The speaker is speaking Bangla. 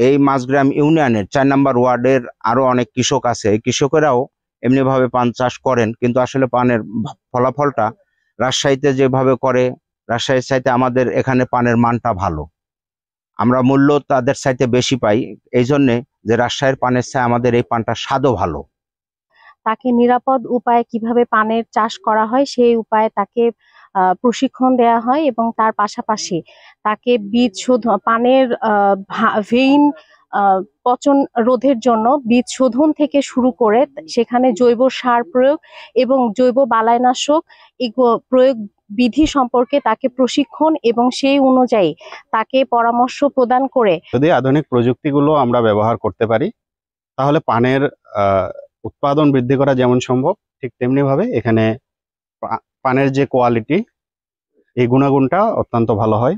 এই মাঝগ্রাম ইউনিয়নের 4 নম্বর ওয়ার্ডের আরো অনেক কৃষক আছে, এই কৃষকেরাও এমনিভাবে পান চাষ করেন, কিন্তু আসলে পানের ফলাফলটা রাজশাহীতে যেভাবে করে, রাজশাহীর চাইতে আমাদের এখানে পানের মানটা ভালো, আমরা মূল্য তাদের চাইতে বেশি পাই। এই জন্যে যে রাজশাহীর পানের চাই আমাদের এই পানটা স্বাদও ভালো। তাকে নিরাপদ উপায়ে কিভাবে পানের চাষ করা হয় সেই উপায়ে তাকে প্রশিক্ষণ দেওয়া হয়, এবং তার পাশাপাশি তাকে বীজ শোধন, পানের ভেইন পচন রোধের জন্য বীজ শোধন থেকে শুরু করে সেখানে জৈব সার প্রয়োগ এবং জৈব বালাইনাশক প্রয়োগ বিধি সম্পর্কে তাকে প্রশিক্ষণ এবং সেই অনুযায়ী তাকে পরামর্শ প্রদান করে যদি আধুনিক প্রযুক্তিগুলো আমরা ব্যবহার করতে পারি, তাহলে পানের উৎপাদন বৃদ্ধি করা যেমন সম্ভব, ঠিক তেমনি ভাবে এখানে পানের যে কোয়ালিটি, এই গুণাগুণটা অত্যন্ত ভালো হয়।